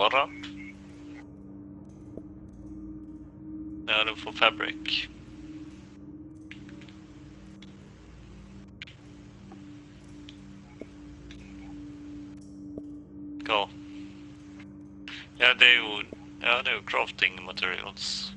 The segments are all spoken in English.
råvara. Ja, du får fabric. Hva? Ja, det er jo crafting materials.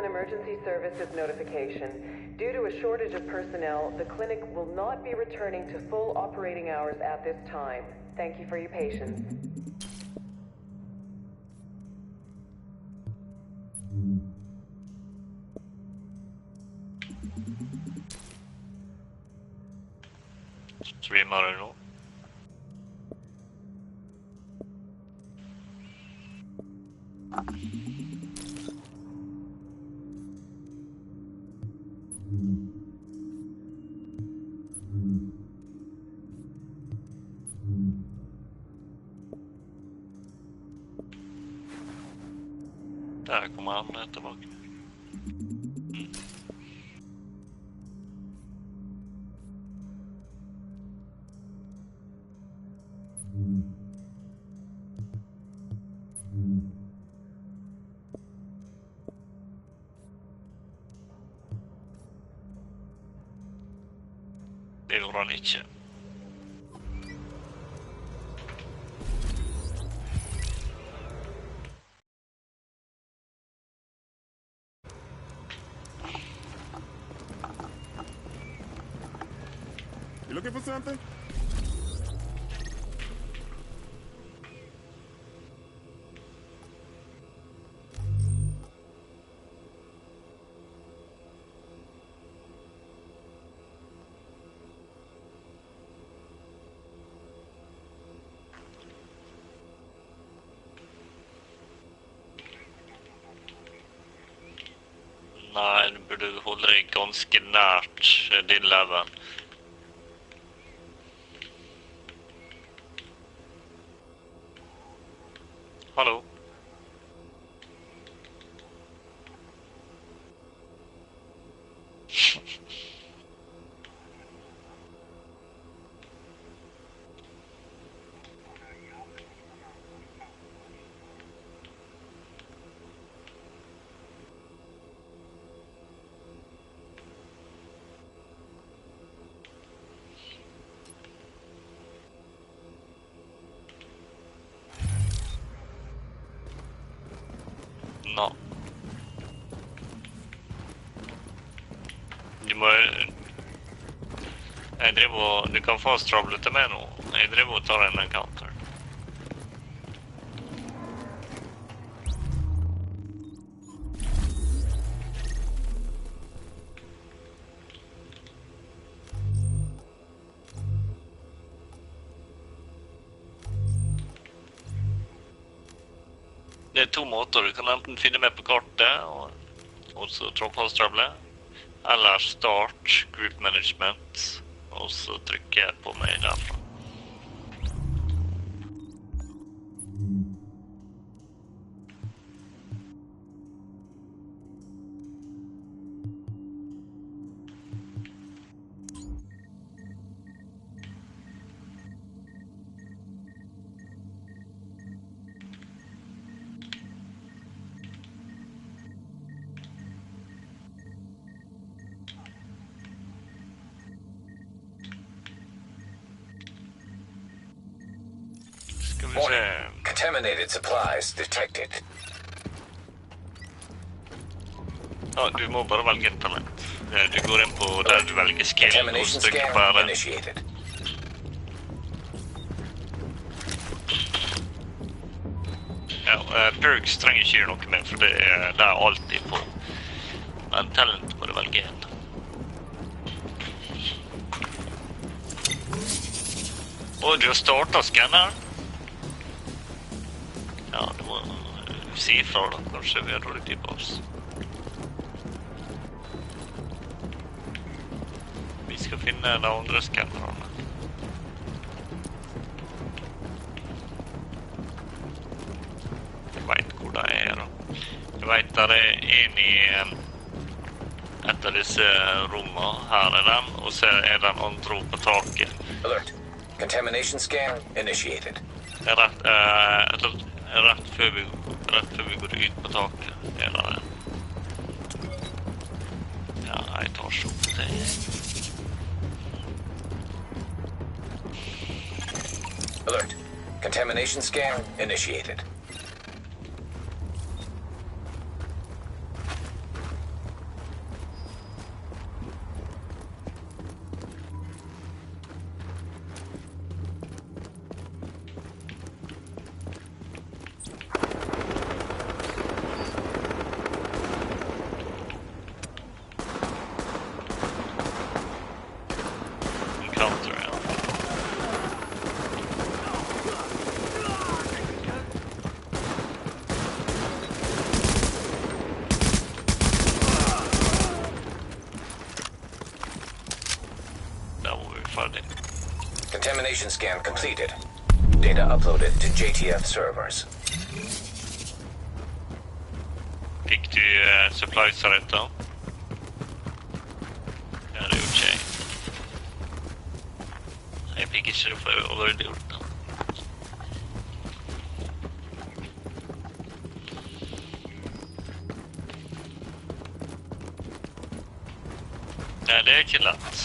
Emergency services notification. Due to a shortage of personnel, the clinic will not be returning to full operating hours at this time. Thank you for your patience. Svimmar det nå? Der kommer han tilbake. Det gjorde han ikke. You looking for something? Nei, du burde holde deg ganske nært din level. Hallo? No. Du kan få stravle til meg nå. Jeg driver og tar en encounter. Det er to måter. Du kan enten finne meg på kartet og så trådfaststravle, eller start group management, og så trykker jeg på meg derfra. Warning. Contaminated supplies detected. Ja, du må bare velge et talent. Du går inn på der du velger skill, og stykker bare. Ja, perks trenger ikke gjøre noe med, for det er alltid på. Men talent må du velge en. Og du har startet skanneren. si ifra da, kanskje vi har dårlig tid på oss. Vi skal finne de andre skannerne. Jeg vet hvor de da. Jeg vet der en i et av disse rommene. Her den, og så den andre på taket. Alert. Contamination scan initiated. Rett før vi går ut på taket. Det den. Ja, jeg tar så opp det. Alert. Contamination scan initiated. Contamination scan completed. Data uploaded to JTF servers. Fikk du supplies rett da? Ja, det gjorde ikke jeg. Jeg fikk ikke det for å være det gjort da. Ja, det er ikke lett.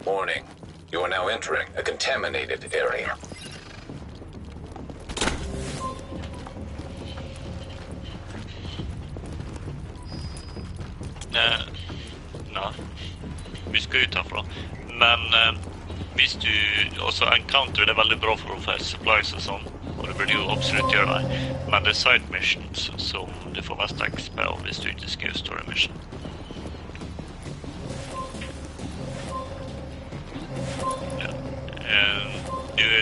Warning. You are now entering a contaminated area. Nei. Vi skal ut herfra. Men hvis du også encounter det er veldig bra for å få supplies og sånn, og du burde jo absolutt gjøre det. Men det er side missions som du får mest XP av hvis du ikke skal gjøre story mission.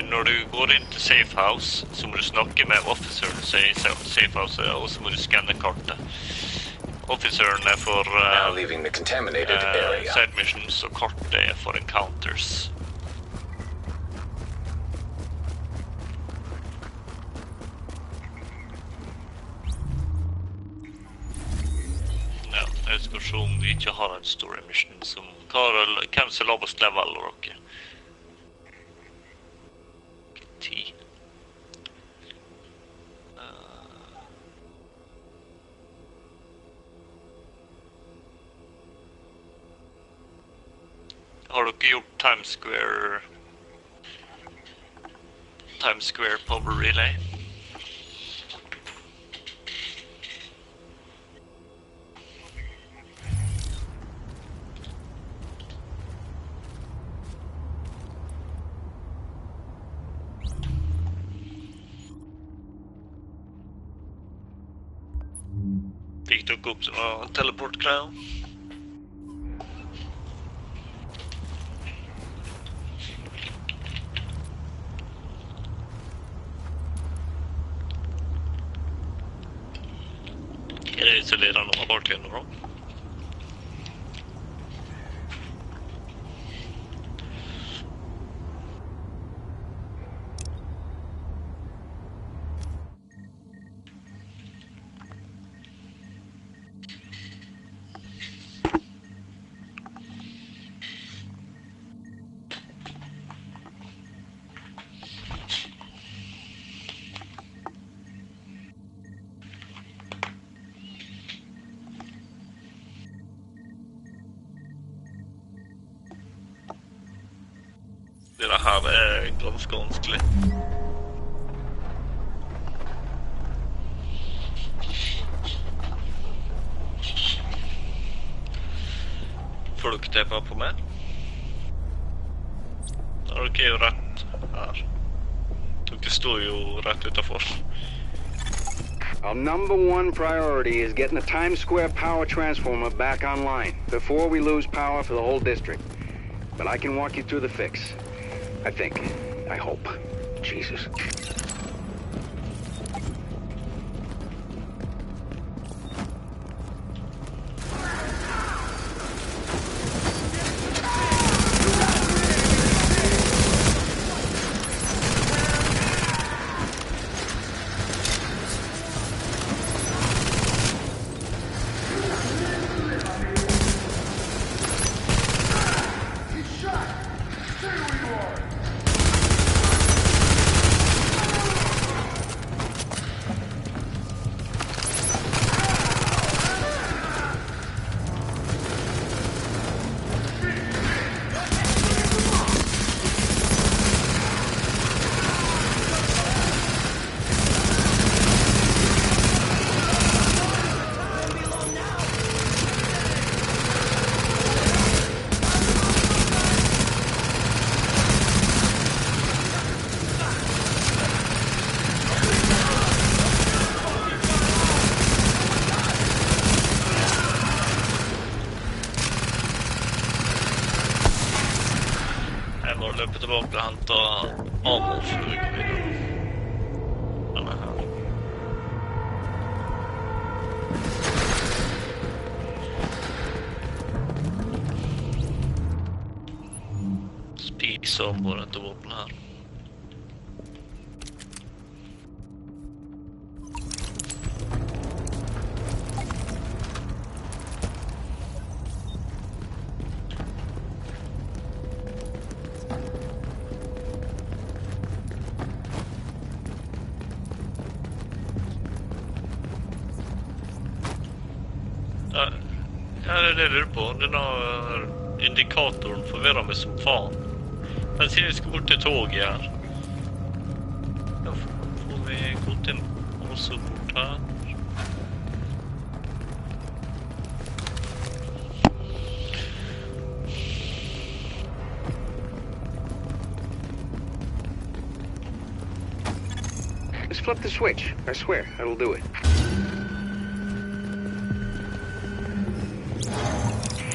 Når du går inn til safe house, så må du snakke med officeren i safe house, og så må du skanne kartet. Officeren er for side missions, og kartet er for encounters. Ja, jeg skal se om vi ikke har en story mission som hvem som lavest level og dere. 10. Har dere gjort Times Square Power Relay? Fikk dere opp som var teleport-greia? Er det isolerende av bakgrunnen da? Det her er ganske vanskelig. Får dere tepa på meg? Dere er jo rett her. Dere står jo rett utenfor. Our number one priority is getting the Times Square power transformer back online before we lose power for the whole district. But I can walk you through the fix. I think. I hope. Jesus. Løper tilbake og henter ammo før vi går videre. Den er her. Spis ammo dette våpenet her. Ja, det lurer på. Denne indikatoren forvirrer meg som faen. Den sier vi skal bort til toget her. Da får vi gått inn også bort her. Just flip the switch. I swear, that'll do it.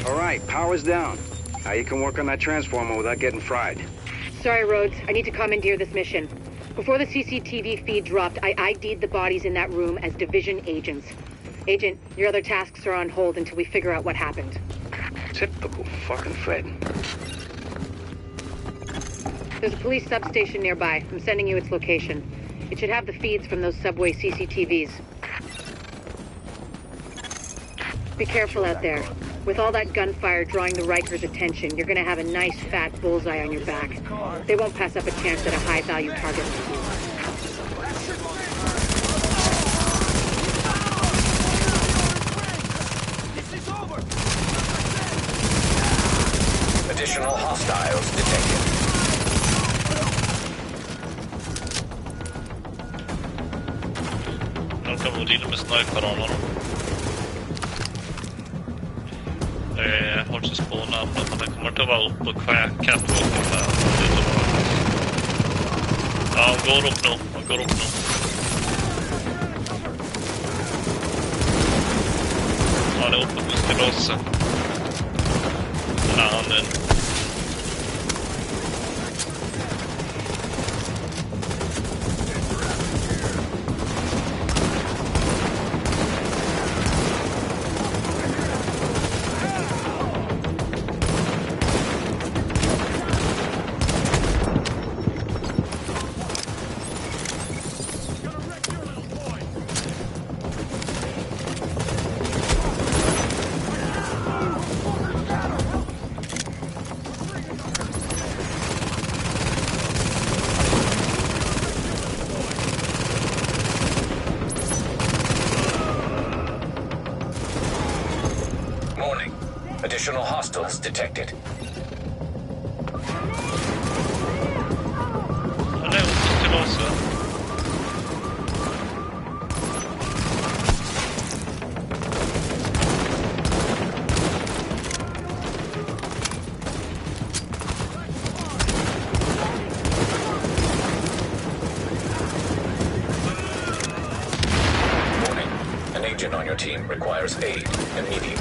All right, power's down. Now you can work on that transformer without getting fried. Sorry, Rhodes. I need to commandeer this mission. Before the CCTV feed dropped, I ID'd the bodies in that room as Division agents. Agent, your other tasks are on hold until we figure out what happened. Typical fucking Fred. There's a police substation nearby. I'm sending you its location. It should have the feeds from those subway CCTVs. Be careful out there. With all that gunfire drawing the Rikers' attention, you're gonna have a nice fat bullseye on your back. They won't pass up a chance at a high-value target like you. Additional hostiles detected. Nu kan vi deala med sniper-armor. Jag har inte spånat, men det kommer att vara upp på catwalken där. Ja, han går upp nu. Han är uppe på stilossen. Ja, han är... Additional hostiles detected. Han är uppe till oss. Warning. An agent on your team requires aid immediately.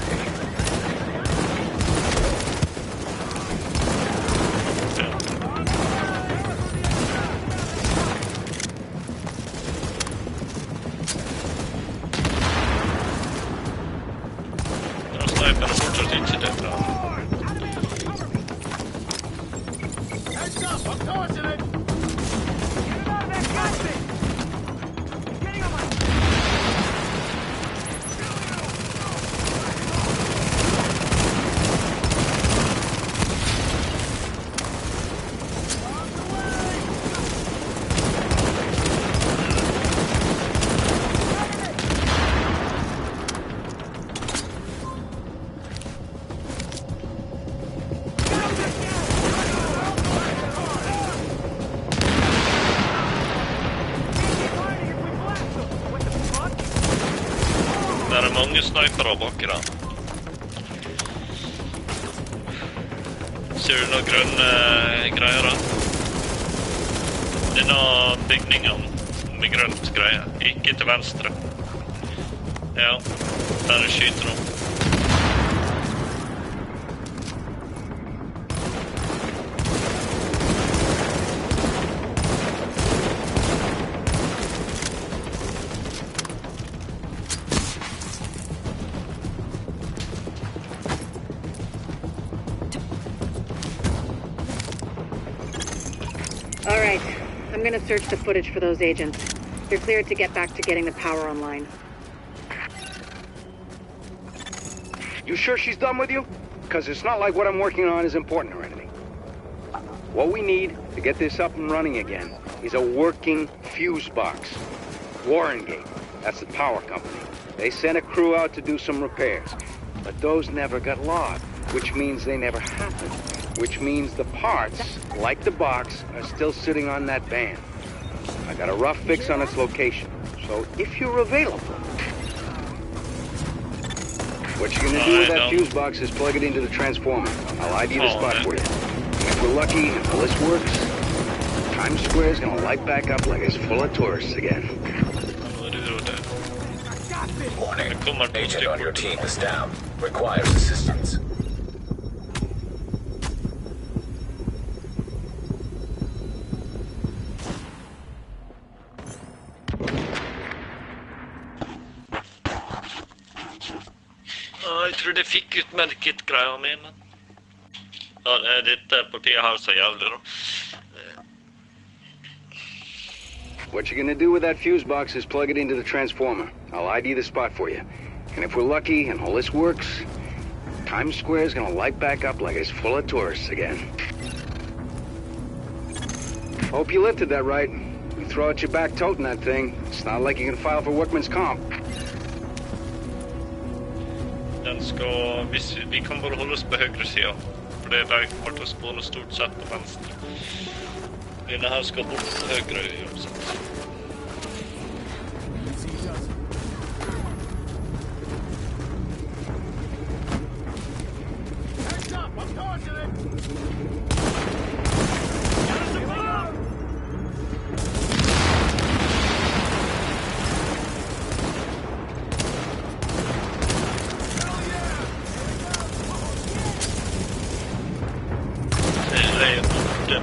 Det er mange snipere baki der. Ser du noen grønne greier da? Denne bygningen med grønt greie, ikke til venstre. Ja, der skyter de. All right, I'm gonna search the footage for those agents. You're cleared to get back to getting the power online. You sure she's done with you? Because it's not like what I'm working on is important or anything. What we need to get this up and running again is a working fuse box. Warrengate, that's the power company. They sent a crew out to do some repairs. But those never got logged, which means they never happened. Which means the parts, like the box, are still sitting on that van. I got a rough fix on its location. So if you're available... What you're gonna do with that fuse box is plug it into the transformer. I'll ID the spot for you. And if we're lucky and all this works, Times Square's gonna light back up like it's full of tourists again. Warning. Agent on your team is down. Requires assistance. Jeg tror de fikk ut medkit-greia mi, men... Ja, dette partiet har så jævlig, da. What you're gonna do with that fuse box is plug it into the transformer. I'll ID the spot for you. And if we're lucky and all this works, Times Square's gonna light back up like it's full of tourists again. Hope you lifted that right. You throw out your back toting that thing. It's not like you can file for workman's comp. Den skal... Vi kan bare holde oss på høyre siden. For det de kommer til å spåne stort sett på venstre. Denne her skal bort på høyre uansett.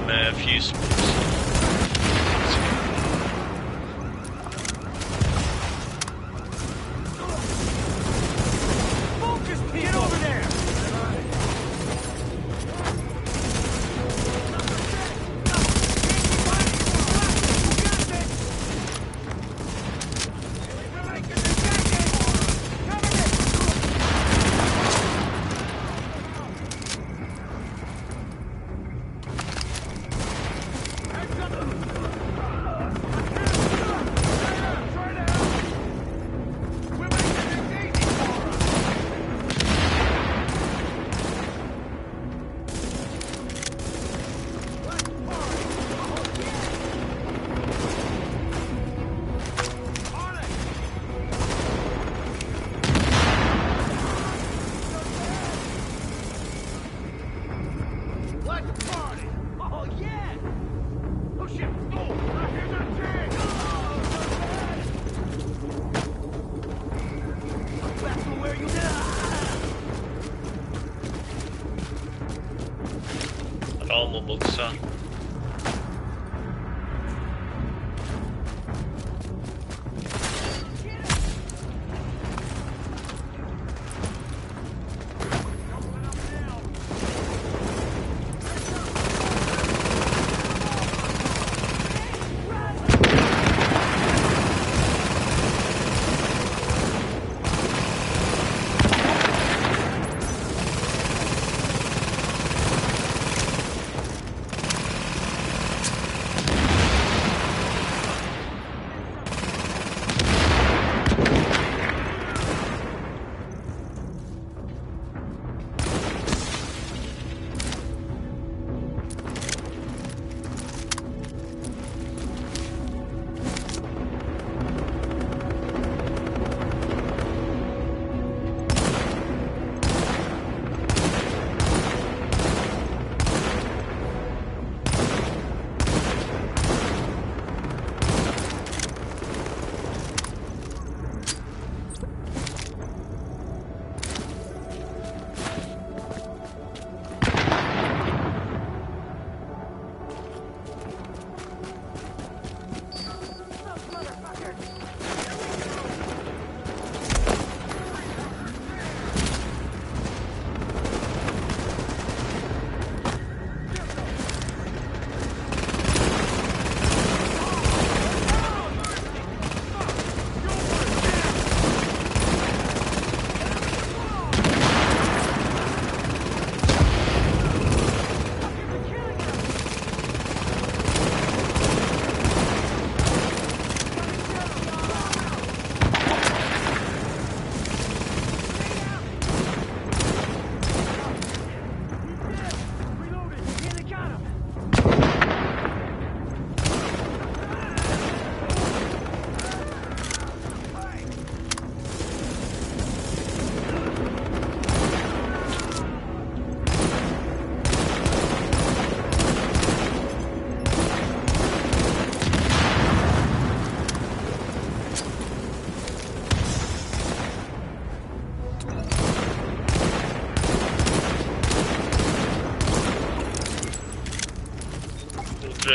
Med fusebox. Ammo-boxar.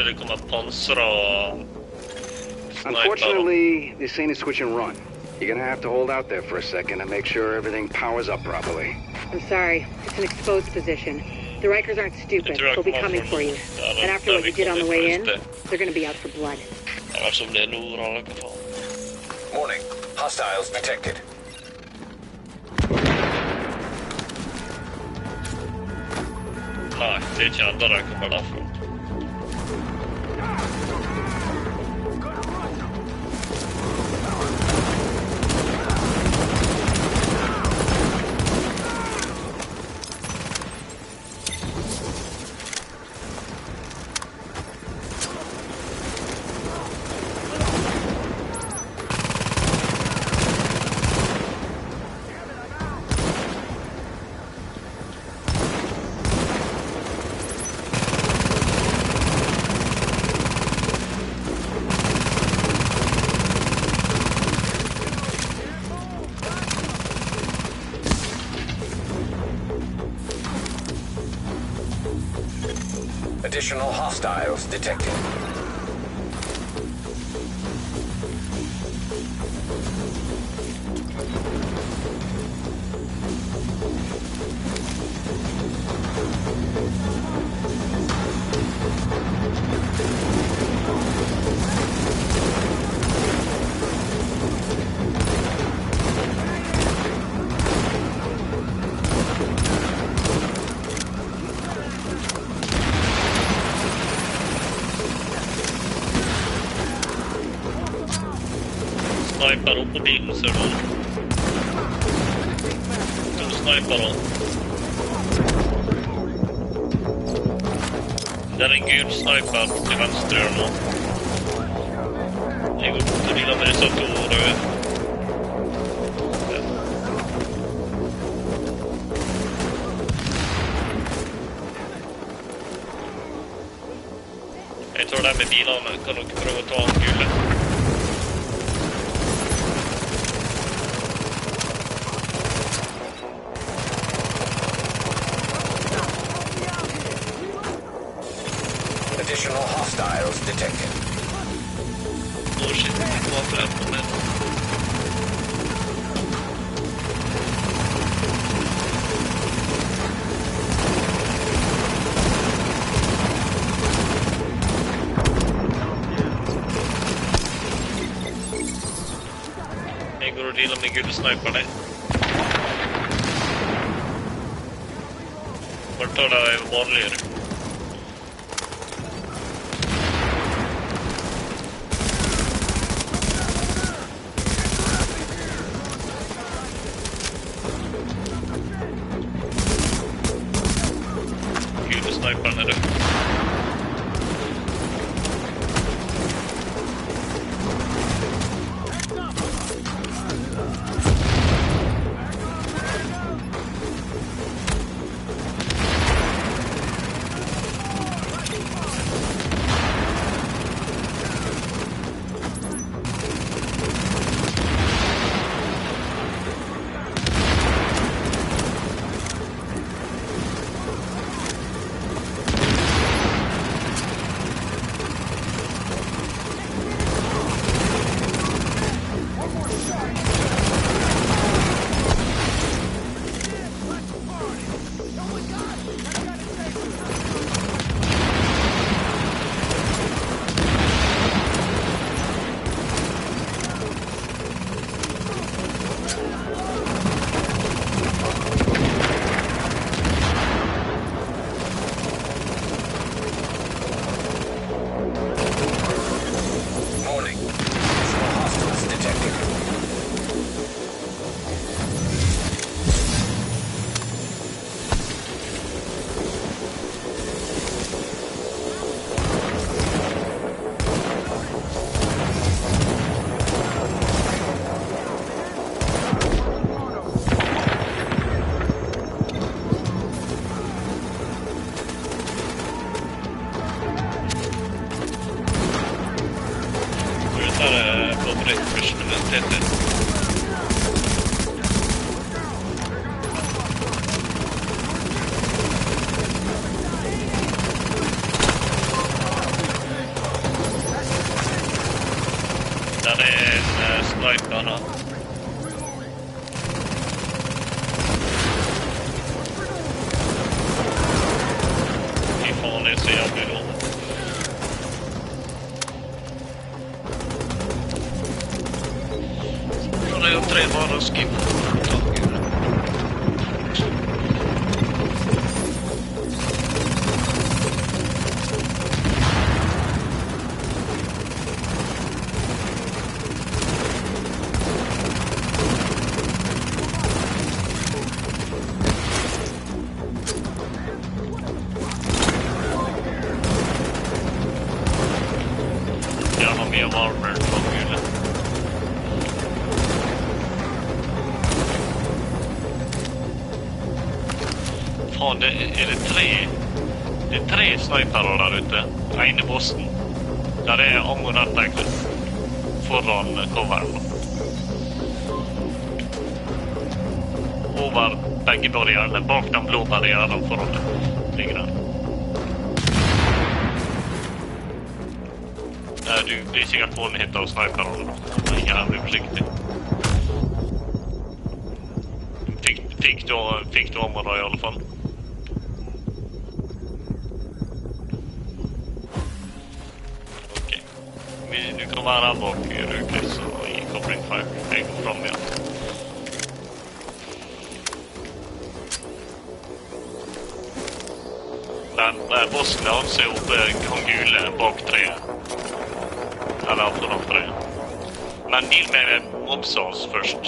det kommer pansra Unfortunately, this ain't a switch and run. You're gonna have to hold out there for a second and make sure everything powers up properly. I'm sorry. It's an exposed position. The Rikers aren't stupid. They'll be coming for you. And after what you did on the way in, they're gonna be out for blood. Warning. Hostiles detected. Nej, det är inte andra där kommer därifrån. Additional hostiles detected. Snipar upp på bilen, ser du? De snipar då. Där är en gul sniper till vänster nu. Det går upp till lilla meditatorer. Jag tror det här med bilarna kan nog pröva att ta en gul. Additional hostiles detected. Oh shit, varför är det på mig? Jag går och dealar med gulsniparna. Vart tar det vanligare? Snipern är det. her da. Fy faen, det er så jævlig dårlig. Nå er det jo 3 varer å skippe. Faen, det er tre snipere der ute. Ene bossen. Der er ammo rett egentlig foran coveren. Over begge barrierene, bak den blå barrieren foran det. Ligger der. Du blir sikkert one-hit av sniperne. Det er jævlig forsiktig. Fikk du ammo da i alle fall? Du kan være her bak Ruklis og i covering fire. Jeg går frem igjen. Men bossen han ser oppe han gule bak treet. Eller foran treet. Men deal med mobsas først.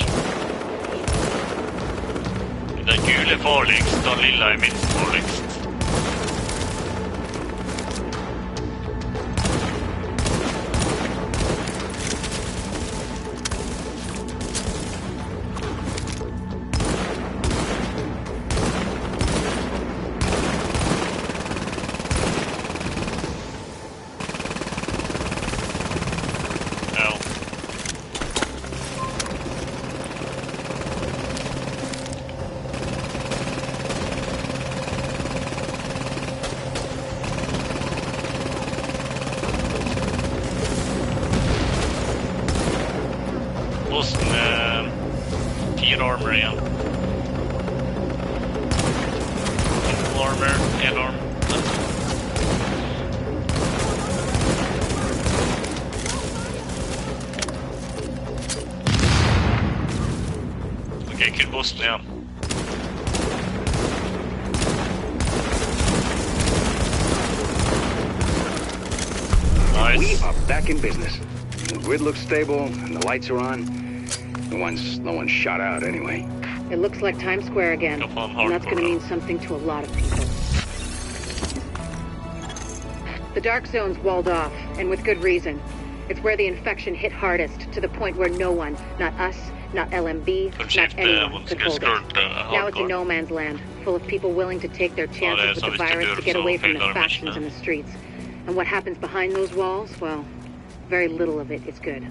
Den gule er farligst, den lilla er minst farligst. Bossen 4 armor igjen. 2 armor, 1 arm. Ok, kun bossen igjen. Nice. We are back in business. The grid looks stable and the lights are on. No one's shot out anyway. It looks like Times Square again, and that's going to mean something to a lot of people. The dark zone's walled off, and with good reason. It's where the infection hit hardest, to the point where no one, not us, not LMB, not anyone, could hold it. Now it's a no man's land, full of people willing to take their chances with the virus to get away from the factions in the streets. And what happens behind those walls, well, very little of it is good.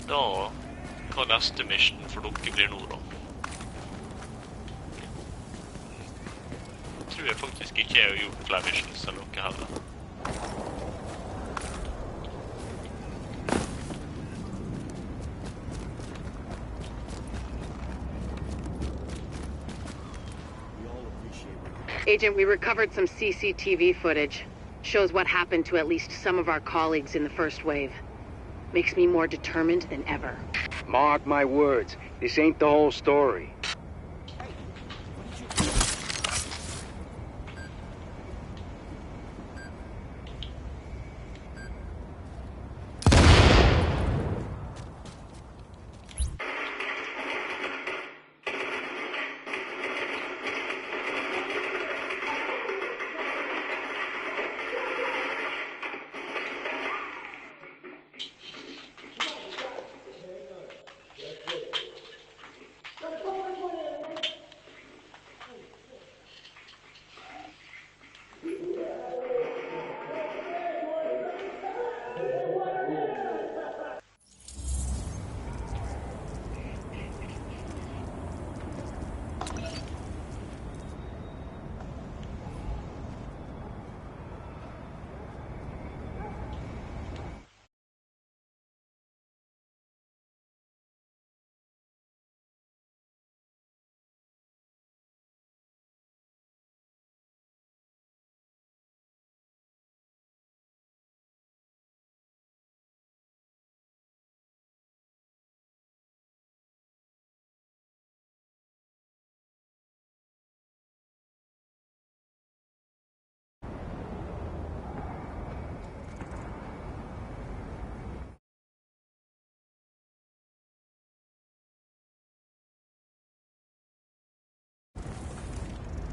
Da kan neste mission for dere blir nå da. Tror jeg faktisk ikke jeg har gjort flere missions enn dere heller. Agent, we recovered some CCTV footage. Shows what happened to at least some of our colleagues in the first wave. Makes me more determined than ever. Mark my words, this ain't the whole story.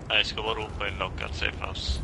Jag ska bara ropa in lock at safe house.